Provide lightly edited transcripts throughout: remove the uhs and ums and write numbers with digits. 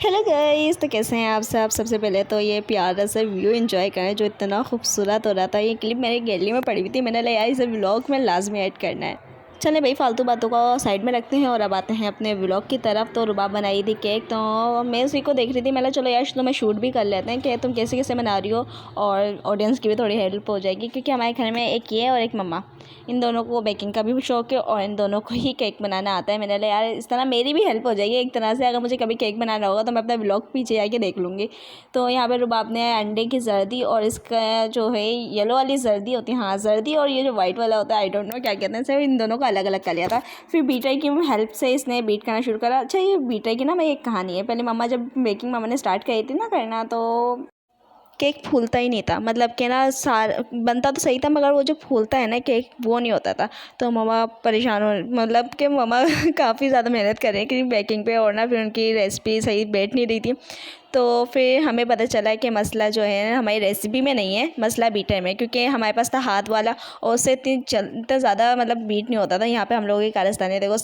Hello guys, तो कैसे हैं आप सब। सबसे पहले तो ये प्यारा सा व्यू एंजॉय करें जो इतना खूबसूरत हो रहा था। ये क्लिप मेरी गैलरी में पड़ी हुई थी, मैंने लिया इसे व्लॉग में लाजमी ऐड करना है। चलें भाई, फालतू बातों को साइड में रखते हैं और अब आते हैं अपने व्लॉग की तरफ। तो रुबाब बनाई थी केक, तो मैं उसी को देख रही थी। मैंने चलो यार तो मैं शूट भी कर लेते हैं कि तुम कैसे कैसे बना रही हो और ऑडियंस की भी थोड़ी हेल्प हो जाएगी, क्योंकि हमारे घर में एक ये और एक मम्मा, इन दोनों को बेकिंग का भी शौक है और इन दोनों को ही केक बनाना आता है। मैंने लिया यार इस तरह मेरी भी हेल्प हो जाएगी एक तरह से। अगर मुझे कभी केक बनाना होगा तो मैं अपना व्लॉग पीछे आके देख लूँगी। तो यहाँ पे रुबाब ने अंडे की जर्दी और इसका जो है येलो वाली जर्दी होती है, हाँ जर्दी, और ये जो वाइट वाला होता है आई डोंट नो क्या कहते हैं, सिर्फ इन दोनों को अलग अलग कर लिया था। फिर बीटर की हेल्प से इसने बीट करना शुरू करा। अच्छा, ये बीटर की ना मैं एक कहानी है। पहले मम्मा जब बेकिंग मम्मा ने स्टार्ट करी थी ना करना, तो केक फूलता ही नहीं था। मतलब कि ना बनता तो सही था, मगर वो जो फूलता है ना केक, वो नहीं होता था। तो मम्मा परेशान हो, मतलब कि मम्मा काफ़ी ज़्यादा मेहनत कर रहे हैं कि बेकिंग पे, और ना फिर उनकी रेसिपी सही बैठ नहीं रही थी। तो फिर हमें पता चला कि मसला जो है हमारी रेसिपी में नहीं है, मसला बीटर में, क्योंकि हमारे पास था हाथ वाला और उससे इतना ज़्यादा मतलब बीट नहीं होता था। यहाँ पे हम लोगों की कारस्तानी देखो,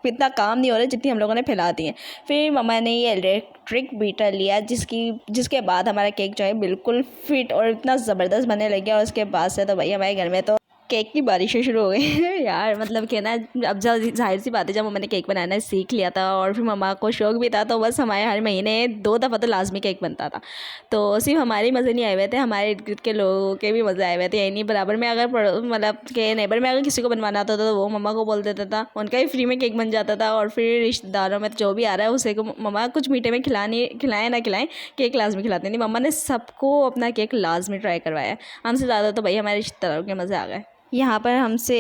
इतना काम नहीं हो रहा जितनी हम लोगों ने फैला दी है। फिर मम्मा ने ये इलेक्ट्रिक बीटर लिया, जिसके बाद हमारा केक जो है बिल्कुल फिट और इतना ज़बरदस्त बनने लग गया। और उसके बाद से तो भाई हमारे घर में तो केक की बारिशें शुरू हो गई यार। मतलब कि ना अब जाहिर सी बात है, जब मैंने केक बनाना सीख लिया था और फिर मम्मा को शौक भी था, तो बस हमारे हर महीने 2 दफ़ा तो लाजमी केक बनता था। तो सिर्फ हमारे मज़े नहीं आए हुए थे, हमारे इर्द गिर्द के लोगों के भी मज़े आए हुए थे। यानी बराबर में अगर मतलब के नेबर में अगर किसी को बनवाना होता था तो वो मम्मा को बोल देता था, उनका ही फ्री में केक बन जाता था। और फिर रिश्तेदारों में जो भी आ रहा है उसे को मम्मा कुछ मीठे में खिलाएं ना खिलाएं, केक लाजमी खिलाते नहीं। मम्मा ने सबको अपना केक लाजमी ट्राई करवाया। हमसे ज़्यादा तो भाई हमारे रिश्तेदारों के मज़े आ गए। यहाँ पर हमसे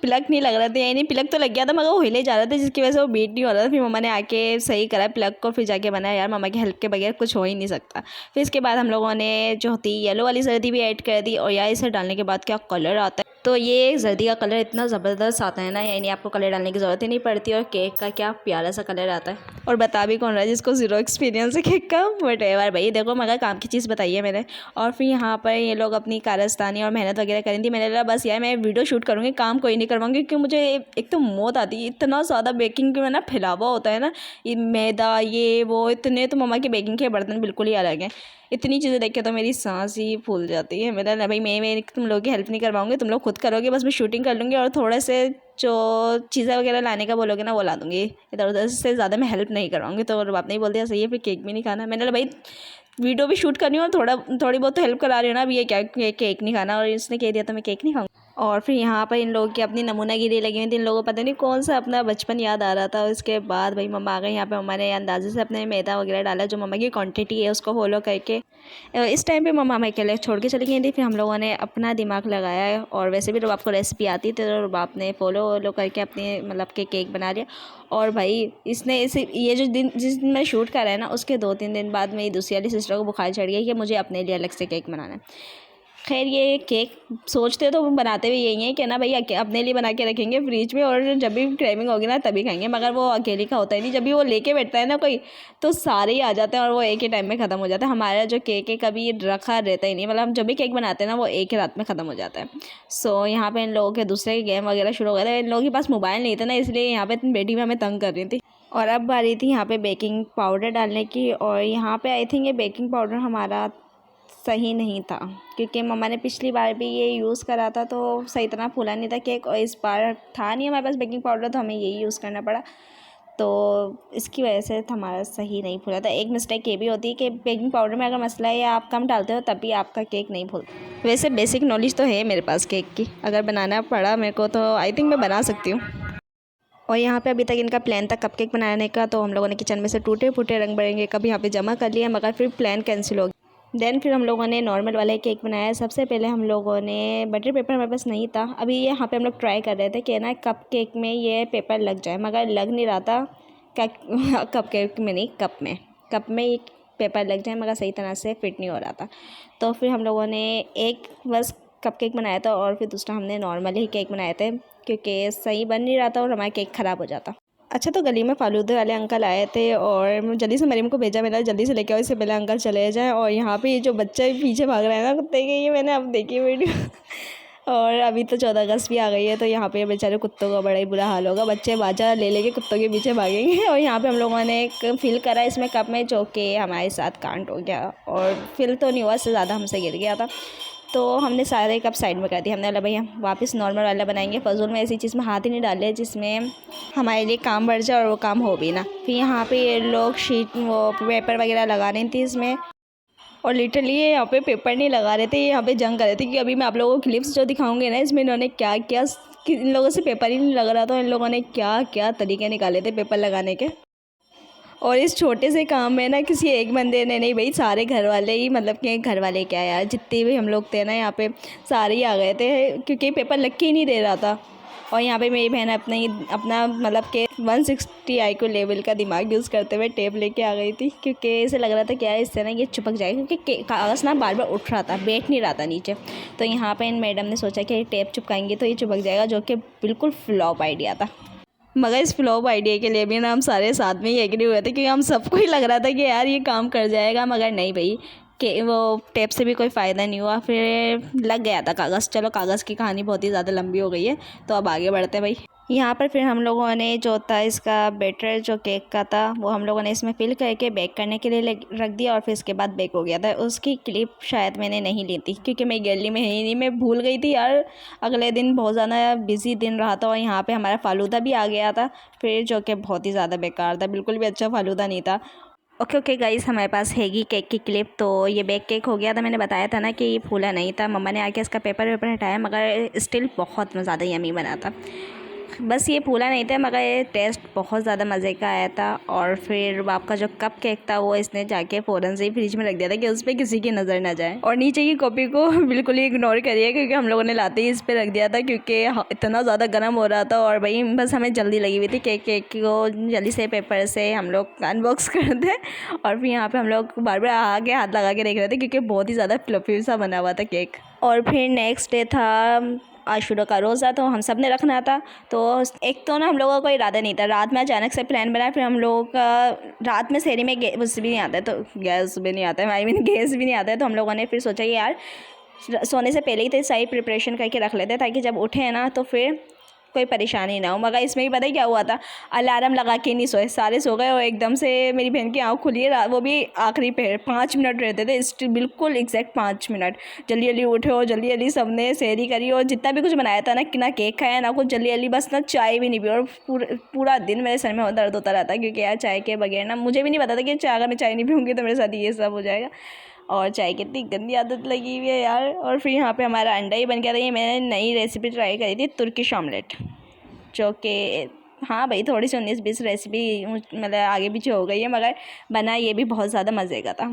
प्लग नहीं लग रहा था, यानी प्लग तो लग गया था मगर वो हिले जा रहा था, जिसकी वजह से वो बीट नहीं हो रहा था। फिर मम्मा ने आके सही करा प्लग को, फिर जाके बनाया। यार मम्मा की हेल्प के बगैर कुछ हो ही नहीं सकता। फिर इसके बाद हम लोगों ने जो होती येलो वाली जर्दी भी ऐड कर दी। और यार इसे डालने के बाद क्या कलर आता है, तो ये जर्दी का कलर इतना ज़बरदस्त आता है ना, यानी आपको कलर डालने की ज़रूरत ही नहीं पड़ती। और केक का क्या प्यारा सा कलर आता है। और बता भी कौन रहा है जिसको ज़ीरो एक्सपीरियंस है केक का, बट यार भाई देखो मगर काम की चीज़ बताई है मैंने। और फिर यहाँ पर ये लोग अपनी कारस्तानी और मेहनत वगैरह करी थी। मैंने लगा बस यार मैं वीडियो शूट करूँगी, काम कोई नहीं करवाऊँगी, क्योंकि मुझे एक तो मौत आती है इतना ज़्यादा बेकिंग के में ना फैलावा होता है ना, ये मैदा ये वो इतने। तो मम्मा के बेकिंग के बर्तन बिल्कुल ही अलग हैं। इतनी चीज़ें देख के तो मेरी सांस ही फूल जाती है। मेरा ना भाई मैं तुम लोग की हेल्प नहीं करवाऊंगी, तुम लोग खुद करोगे, बस मैं शूटिंग कर लूँगी और थोड़े से जो चीज़ें वगैरह लाने का बोलोगे ना वो ला दूँगी। इधर उधर से ज़्यादा मैं हेल्प नहीं करवाऊँगी। तो बाप ने ही बोल दिया सही है, फिर केक भी नहीं खाना। मैंने भाई वीडियो भी शूट करनी हो और थोड़ी बहुत तो हेल्प करा रही हो ना, अभी ये क्या केक नहीं खाना, और इसने कह दिया तो मैं केक नहीं खाऊंगा। और फिर यहाँ पर इन लोगों की अपनी नमूनागिरी लगी हुई थी। इन लोगों को पता नहीं कौन सा अपना बचपन याद आ रहा था। उसके बाद भाई मम्मा आ गई। यहाँ पे मम्मा ने अंदाजे से अपने मैदा वगैरह डाला, जो मम्मा की क्वांटिटी है उसको फॉलो करके। इस टाइम पे मम्मा हमें अकेले छोड़ के चली गई थी। फिर हम लोगों ने अपना दिमाग लगाया है, और वैसे भी रुबाब को रेसिपी आती थी तो रुबाब ने फॉलो करके अपने मतलब के केक बना लिया। और भाई इसने ये जिस दिन मैं शूट कर रहा है ना, उसके 2-3 दिन बाद मेरी दूसरी वाली सिस्टर को बुखार चढ़ गई कि मुझे अपने लिए अलग से केक बनाना है। खैर ये केक सोचते तो बनाते भी यही हैं कि ना भाई अपने लिए बना के रखेंगे फ्रिज में, और जब भी क्रेविंग होगी ना तभी खाएंगे। मगर वो अकेले का होता ही नहीं, जब भी वो लेके बैठता है ना कोई, तो सारे ही आ जाते हैं और वो एक ही टाइम में ख़त्म हो जाता है। हमारा जो केक है कभी रखा रहता ही नहीं, मतलब हम जब भी केक बनाते हैं ना वो एक ही रात में ख़त्म हो जाता है। सो यहाँ पे इन लोगों के दूसरे गेम वगैरह शुरू हो गए थे। इन लोगों के पास मोबाइल नहीं था ना, इसलिए यहाँ पे बेटी भी हमें तंग कर रही थी। और अब बारी थी यहाँ पे बेकिंग पाउडर डालने की। और यहाँ पे आई थिंक ये बेकिंग पाउडर हमारा सही नहीं था, क्योंकि मम्मा ने पिछली बार भी ये यूज़ करा था तो सही तरह फूला नहीं था केक, और इस बार था नहीं हमारे पास बेकिंग पाउडर तो हमें यही यूज़ करना पड़ा। तो इसकी वजह से हमारा सही नहीं फूला था। एक मिस्टेक ये भी होती है कि बेकिंग पाउडर में अगर मसला है या आप कम डालते हो तभी आपका केक नहीं फूलता। वैसे बेसिक नॉलेज तो है मेरे पास केक की, अगर बनाना पड़ा मेरे को तो आई थिंक मैं बना सकती हूँ। और यहाँ पे अभी तक इनका प्लान था कपकेक बनाने का, तो हम लोगों ने किचन में से टूटे फूटे रंग बिरंगे कप यहाँ पे जमा कर लिया, मगर फिर प्लान कैंसिल हो गया। देन फिर हम लोगों ने नॉर्मल वाला केक बनाया। सबसे पहले हम लोगों ने बटर पेपर हमारे पास नहीं था। अभी यहाँ पे हम लोग ट्राई कर रहे थे कि ना कप केक में ये पेपर लग जाए, मगर लग नहीं रहा था। कप केक में नहीं, कप में ये पेपर लग जाए, मगर सही तरह से फिट नहीं हो रहा था। तो फिर हम लोगों ने एक बस कप केक बनाया था और फिर दूसरा हमने नॉर्मल ही केक बनाए थे, क्योंकि सही बन नहीं रहा था और हमारा केक ख़राब हो जाता। अच्छा, तो गली में फालूदे वाले अंकल आए थे और जल्दी से मरीम को भेजा, मेरा जल्दी से लेके आओ, इससे पहले अंकल चले जाएं। और यहाँ पे ये जो बच्चा पीछे भाग रहा है ना कुत्ते के, ये मैंने अब देखी वीडियो और अभी तो 14 अगस्त भी आ गई है, तो यहाँ पे बेचारे कुत्तों का बड़ा ही बुरा हाल होगा। बच्चे बाजा ले लेके कुत्तों के पीछे भागेंगे। और यहाँ पे हम लोगों ने एक फिल करा इसमें कप में, जो कि हमारे साथ कांड हो गया। और फिल तो नहीं हुआ, इससे ज़्यादा हमसे गिर गया था। तो हमने सारे कप साइड में कर दिए। हमने बोला भैया वापस नॉर्मल वाला बनाएंगे, फजूल में ऐसी चीज़ में हाथ ही नहीं डाले जिसमें हमारे लिए काम बढ़ जाए और वो काम हो भी ना। फिर यहाँ पे ये लोग शीट वो पेपर वगैरह लगा रही थी इसमें, और लिटरली ये यहाँ पे पेपर नहीं लगा रहे थे, ये यहाँ पे जंग कर रहे थे। कि अभी मैं आप लोगों को क्लिप्स जो दिखाऊंगी ना, इसमें इन्होंने क्या क्या, इन लोगों से पेपर ही नहीं लग रहा था, इन लोगों ने क्या क्या तरीके निकाले थे पेपर लगाने के। और इस छोटे से काम में ना किसी एक बंदे ने नहीं भाई, सारे घर वाले ही, मतलब कि घर वाले क्या यार, जितने भी हम लोग थे ना यहाँ पे सारे ही आ गए थे, क्योंकि पेपर लग के ही नहीं दे रहा था। और यहाँ पे मेरी बहन अपना मतलब कि 160 IQ लेवल का दिमाग यूज़ करते हुए टेप लेके आ गई थी, क्योंकि ऐसे लग रहा था क्या है इससे ना ये चिपक जाएगा, क्योंकि कागज़ ना बार बार उठ रहा था, बैठ नहीं रहा था नीचे। तो यहाँ पे इन मैडम ने सोचा कि टेप चिपकाएंगे तो ये चिपक जाएगा, जो कि बिल्कुल फ्लॉप आइडिया था। मगर इस फ्लॉप आइडिया के लिए भी ना हम सारे साथ में ही एग्री हुए थे, क्योंकि हम सबको ही लग रहा था कि यार ये काम कर जाएगा। मगर नहीं भाई, कि वो टेप से भी कोई फ़ायदा नहीं हुआ, फिर लग गया था कागज़। चलो कागज़ की कहानी बहुत ही ज़्यादा लंबी हो गई है, तो अब आगे बढ़ते हैं भाई। यहाँ पर फिर हम लोगों ने जो था इसका बैटर जो केक का था, वो हम लोगों ने इसमें फिल करके बेक करने के लिए रख दिया, और फिर इसके बाद बेक हो गया था। उसकी क्लिप शायद मैंने नहीं ली थी, क्योंकि मैं गैलरी में ही नहीं, मैं भूल गई थी यार। अगले दिन बहुत ज़्यादा बिजी दिन रहा था, और यहाँ पे हमारा फालूदा भी आ गया था फिर, जो कि बहुत ही ज़्यादा बेकार था, बिल्कुल भी अच्छा फालूदा नहीं था। ओके गाइस, हमारे पास हैगी केक की क्लिप। तो ये बेक केक हो गया था, मैंने बताया था ना कि ये फूला नहीं था। मम्मा ने आके इसका पेपर वेपर हटाया, मगर स्टिल बहुत ज़्यादा यमी बना था। बस ये फूला नहीं था, मगर ये टेस्ट बहुत ज़्यादा मज़े का आया था। और फिर बाप का जो कप केक था वो इसने जाके फ़ौरन से ही फ्रिज में रख दिया था कि उस पर किसी की नज़र ना जाए। और नीचे की कॉपी को बिल्कुल ही इग्नोर करिए, क्योंकि हम लोगों ने लाते ही इस पर रख दिया था, क्योंकि इतना ज़्यादा गर्म हो रहा था। और भाई बस हमें जल्दी लगी हुई थी केक को जल्दी से पेपर से हम लोग अनबॉक्स कर दें। और फिर यहाँ पर हम लोग बार बार आगे हाथ लगा के देख रहे थे, क्योंकि बहुत ही ज़्यादा फ्लफी सा बना हुआ था केक। और फिर नेक्स्ट डे था आशूरा का रोज़ा, तो हम सब ने रखना था। तो एक तो ना हम लोगों का कोई इरादा नहीं था, रात में अचानक से प्लान बना। फिर हम लोगों का रात में शहरी में गैस भी नहीं आता है, तो गैस भी नहीं आता है, आई मीन गैस भी नहीं आता है। तो हम लोगों ने फिर सोचा कि यार सोने से पहले ही तो सारी प्रिपरेशन करके रख लेते, ताकि जब उठे ना तो फिर कोई परेशानी ना हो। मगर इसमें भी पता है क्या हुआ था, अलार्म लगा के नहीं सोए, सारे सो गए। और एकदम से मेरी बहन की आँख खुली है, वो भी आखिरी पे 5 मिनट रहते थे, बिल्कुल एग्जैक्ट 5 मिनट। जल्दी जल्दी उठे और जल्दी जल्दी सबने सहरी करी, और जितना भी कुछ बनाया था ना केक खाया ना कुछ, जल्दी जल्दी बस ना चाय भी नहीं पी। और पूरा दिन मेरे सर में दर्द होता रहता, क्योंकि यार चाय के बगैर ना मुझे भी नहीं पता था कि अगर मैं चाय नहीं पीऊँगी तो मेरे साथ ये सब हो जाएगा। और चाय की इतनी गंदी आदत लगी हुई है यार। और फिर यहाँ पे हमारा अंडा ही बन गया था। ये मैंने नई रेसिपी ट्राई करी थी, तुर्किश ऑमलेट, जो कि हाँ भाई थोड़ी सी 19-20 रेसिपी मतलब आगे पीछे हो गई है, मगर बना ये भी बहुत ज़्यादा मज़े का था।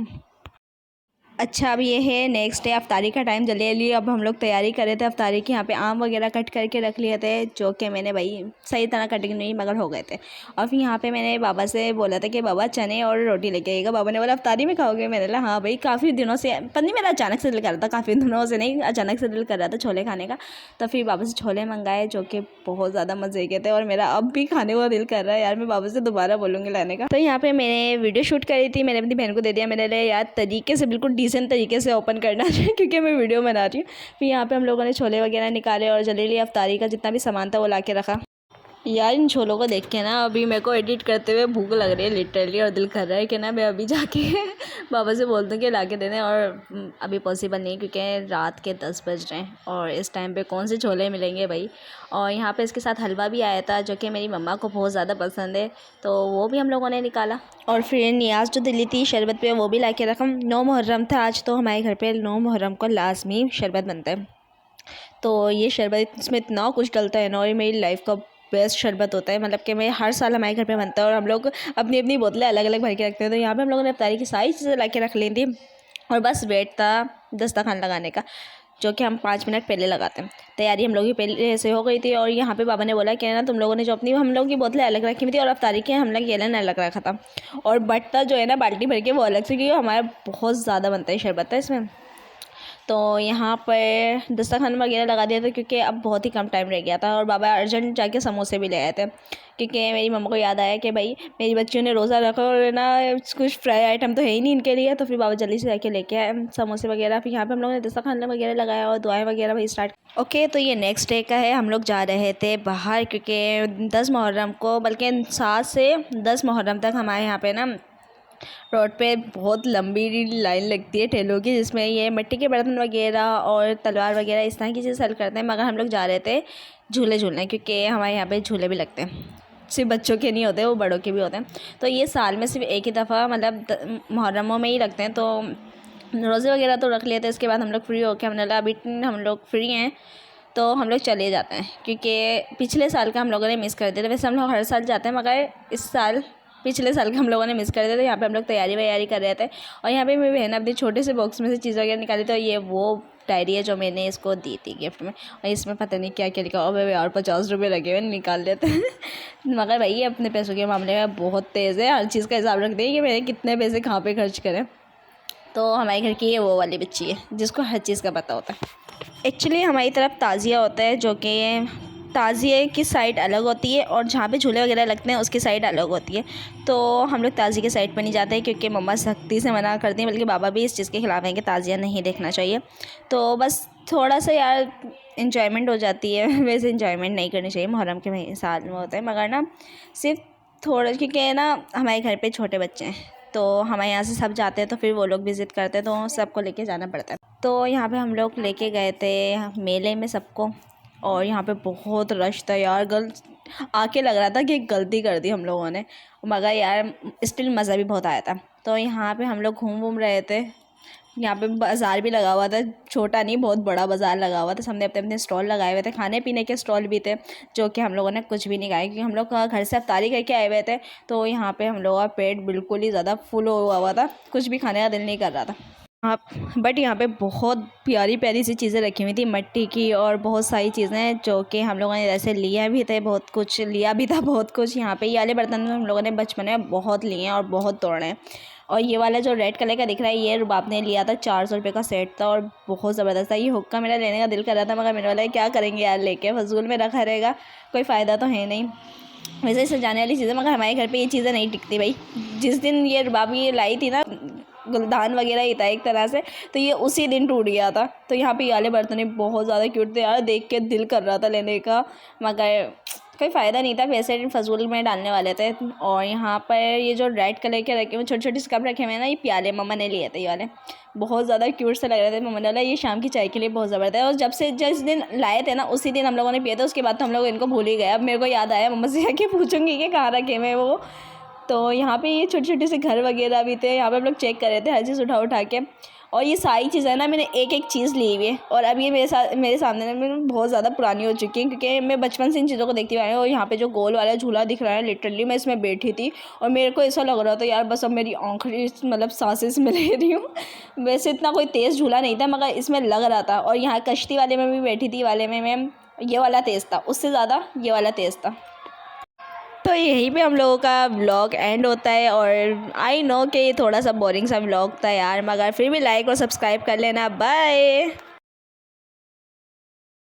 अच्छा, अब ये है नेक्स्ट डे अफ्तारी का टाइम। जल्दी जल्दी अब हम लोग तैयारी कर रहे थे अफ्तारी की। यहाँ पे आम वगैरह कट करके रख लिए थे, जो कि मैंने भाई सही तरह कटिंग नहीं मगर हो गए थे। और फिर यहाँ पे मैंने बाबा से बोला था कि बाबा चने और रोटी लेके आइएगा। बाबा ने बोला अफ्तारी में खाओगे? मैंने बोला हाँ भाई, काफ़ी दिनों से पता नहीं, मेरा अचानक से दिल कर रहा था, काफ़ी दिनों से नहीं, अचानक से दिल कर रहा था छोले खाने का। तो फिर बाबा से छोले मंगाए, जो कि बहुत ज़्यादा मज़े के थे। और मेरा अब भी खाने को दिल कर रहा है यार, मैं बाबा से दोबारा बोलूँगी लाने का। तो यहाँ पर मैंने वीडियो शूट करी थी, मैंने अपनी बहन को दे दिया। मैंने लिया यार तरीके से, बिल्कुल डिसेंट तरीके से ओपन करना चाहिए, क्योंकि मैं वीडियो बना रही हूँ। फिर यहाँ पे हम लोगों ने छोले वगैरह निकाले, और जल्दी अफ्तारी का जितना भी सामान था वो ला के रखा। यार इन छोलों को देख के ना अभी मेरे को एडिट करते हुए भूख लग रही है लिटरली, और दिल कर रहा है कि ना मैं अभी जाके बाबा से बोल दूँ कि ला के दे दें। और अभी पॉसिबल नहीं, क्योंकि रात के 10 बज रहे हैं, और इस टाइम पे कौन से छोले मिलेंगे भाई। और यहाँ पे इसके साथ हलवा भी आया था, जो कि मेरी मम्मा को बहुत ज़्यादा पसंद है, तो वो भी हम लोगों ने निकाला। और फिर नियाज़ जो दिल्ली थी शरबत पे, वो भी ला के रखा। 9 मुहर्रम था आज, तो हमारे घर पर 9 मुहर्रम को लाजमी शरबत बनता है। तो ये शरबत, इसमें इतना कुछ डलता है ना, और ये मेरी लाइफ का बेस्ट शरबत होता है। मतलब कि मैं हर साल हमारे घर पे बनता है, और हम लोग अपनी अपनी बोतलें अलग अलग भर के रखते हैं। तो यहाँ पे हम लोगों ने अफ्तारी की सारी चीज़ें ला के रख ली थी, और बस वेट था दस्तरखान लगाने का, जो कि हम 5 मिनट पहले लगाते हैं। तैयारी हम लोग की पहले से हो गई थी। और यहाँ पे बाबा ने बोला कि ना तुम लोगों ने जो अपनी हम लोग की बोतलें अलग रखी हुई थी, और अफ्तारी के हम लोग गैलन अलग रखा था। और बट्टा जो है ना बाल्टी भर के, वो अलग से, क्योंकि हमारा बहुत ज़्यादा बनता है शरबत है इसमें। तो यहाँ पर दस्तरखान वगैरह लगा दिया था क्योंकि अब बहुत ही कम टाइम रह गया था और बाबा अर्जेंट जाके समोसे भी ले आए थे क्योंकि मेरी मम्मा को याद आया कि भाई मेरी बच्चियों ने रोज़ा रखा और ना कुछ फ्राई आइटम तो है ही नहीं इनके लिए, तो फिर बाबा जल्दी से जाके लेके आए समोसे वगैरह। फिर यहाँ पे हम लोगों ने दस्तरखान वगैरह लगाया और दुआएं वगैरह भी स्टार्ट। ओके, तो ये नेक्स्ट डे का है। हम लोग जा रहे थे बाहर क्योंकि 10 मुहर्रम को, बल्कि 7 से 10 मुहर्रम तक हमारे यहाँ पे ना रोड पे बहुत लंबी लाइन लगती है ठेलों की, जिसमें ये मिट्टी के बर्तन वगैरह और तलवार वगैरह इस तरह की चीज़ें सेल करते हैं। मगर हम लोग जा रहे थे झूले झूलने क्योंकि हमारे यहाँ पे झूले भी लगते हैं, सिर्फ बच्चों के नहीं होते, वो बड़ों के भी होते हैं। तो ये साल में सिर्फ एक ही दफ़ा मतलब मुहर्रमों में ही लगते हैं। तो रोज़े वगैरह तो रख लेते हैं। इसके बाद हम लोग फ्री होकर हमने बोला अभी हम लोग फ्री हैं तो हम लोग चले जाते हैं क्योंकि पिछले साल का हम लोगों ने मिस कर दिया था। वैसे हम लोग हर साल जाते हैं मगर इस साल पिछले साल का हम लोगों ने मिस कर दिया था। यहाँ पे हम लोग तैयारी वैयारी कर रहे थे और यहाँ पे मेरी बहन अपने छोटे से बॉक्स में से चीज़ वगैरह निकाली। तो ये वो डायरी है जो मैंने इसको दी थी गिफ्ट में, और इसमें पता नहीं क्या क्या लिखा और भाई और 50 रुपये लगे हुए निकाल लेते हैं मगर भाई अपने पैसों के मामले में बहुत तेज़ है, हर चीज़ का हिसाब रखते हैं कि मैंने कितने पैसे कहाँ पे खर्च करें। तो हमारे घर की ये वो वाली बच्ची है जिसको हर चीज़ का पता होता है। एक्चुअली हमारी तरफ ताज़िया होता है जो कि ताज़िए की साइड अलग होती है और जहाँ पे झूले वगैरह लगते हैं उसकी साइड अलग होती है। तो हम लोग ताज़िए के साइड पर नहीं जाते क्योंकि मम्मा सख्ती से मना करती हैं, बल्कि बाबा भी इस चीज़ के खिलाफ हैं कि ताज़िया नहीं देखना चाहिए। तो बस थोड़ा सा यार इन्जॉयमेंट हो जाती है, वैसे इन्जॉयमेंट नहीं करनी चाहिए, मुहर्रम के साल में होता है मगर ना सिर्फ थोड़ा, क्योंकि ना हमारे घर पे छोटे बच्चे हैं तो हमारे यहाँ से सब जाते हैं तो फिर वो लोग विज़िट करते हैं तो सबको लेके जाना पड़ता है। तो यहाँ पे हम लोग लेके गए थे मेले में सबको और यहाँ पे बहुत रश था यार। आके लग रहा था कि गलती कर दी हम लोगों ने, मगर यार स्टिल मज़ा भी बहुत आया था। तो यहाँ पे हम लोग घूम रहे थे। यहाँ पे बाज़ार भी लगा हुआ था, छोटा नहीं बहुत बड़ा बाज़ार लगा हुआ था। सबने अपने अपने स्टॉल लगाए हुए थे, खाने पीने के स्टॉल भी थे जो कि हम लोगों ने कुछ भी नहीं खाए क्योंकि हम लोग घर से अफ्तारी करके आए हुए थे। तो यहाँ पे हम लोगों का पेट बिल्कुल ही ज़्यादा फुल हुआ था, कुछ भी खाने का दिल नहीं कर रहा था। आप बट यहाँ पे बहुत प्यारी प्यारी सी चीज़ें रखी हुई थी मिट्टी की और बहुत सारी चीज़ें जो कि हम लोगों ने जैसे लिया भी थे, बहुत कुछ लिया भी था बहुत कुछ। यहाँ पे ये वाले बर्तन हम लोगों ने बचपन में बहुत लिए हैं और बहुत तोड़े हैं। और ये वाला जो रेड कलर का दिख रहा है ये रुबाब ने लिया था, 400 रुपये का सेट था और बहुत ज़बरदस्त था। ये हुक्का मेरा लेने का दिल कर रहा था मगर मेरे वाला क्या करेंगे यार, लेके फजूल में रखा रहेगा, कोई फ़ायदा तो है नहीं। वैसे सजाने वाली चीज़ें, मगर हमारे घर पे ये चीज़ें नहीं टिकती भाई। जिस दिन ये रुबाब ये लाई थी ना, गुलदान वगैरह ही था एक तरह से, तो ये उसी दिन टूट गया था। तो यहाँ पे ये वाले बर्तन बहुत ज़्यादा क्यूट थे यार, देख के दिल कर रहा था लेने का मगर कोई फ़ायदा नहीं था, पैसे फजूल में डालने वाले थे। और यहाँ पर ये जो रेड कलर के रखे हुए छोटे छोटे से कप रखे हुए हैं ना, ये प्याले मम्मा ने लिए थे। ये वाले बहुत ज़्यादा क्यूट से लग रहे थे। मम्मा ने बोला ये शाम की चाय के लिए बहुत ज़बरदस्त है। और जब से जिस दिन लाए थे ना उसी दिन हम लोगों ने पिए थे, उसके बाद तो हम लोग इनको भूल ही गए। अब मेरे को याद आया, मम्मा से जाके पूछूंगी कि कहाँ रखे हुए वो। तो यहाँ पे ये छोटे छोटे से घर वगैरह भी थे, यहाँ पे हम लोग चेक कर रहे थे हर चीज़ उठा के। और ये सारी चीज़ें ना मैंने एक एक चीज़ ली हुई है और अब ये मेरे सामने ना मेरे बहुत ज़्यादा पुरानी हो चुकी है क्योंकि मैं बचपन से इन चीज़ों को देखती हुई आई हूँ। और यहाँ पे जो गोल वाला झूला दिख रहा है, लिटरली मैं इसमें बैठी थी और मेरे को ऐसा लग रहा था यार बस अब मेरी आँखें मतलब सांसें इसमें ले रही हूँ। वैसे इतना कोई तेज़ झूला नहीं था मगर इसमें लग रहा था। और यहाँ कश्ती वाले में भी बैठी थी, वाले में मैं ये वाला तेज़ था, उससे ज़्यादा ये वाला तेज़ था। तो यहीं पे हम लोगों का व्लॉग एंड होता है। और आई नो कि ये थोड़ा सा बोरिंग सा व्लॉग था यार, मगर फिर भी लाइक और सब्सक्राइब कर लेना। बाय।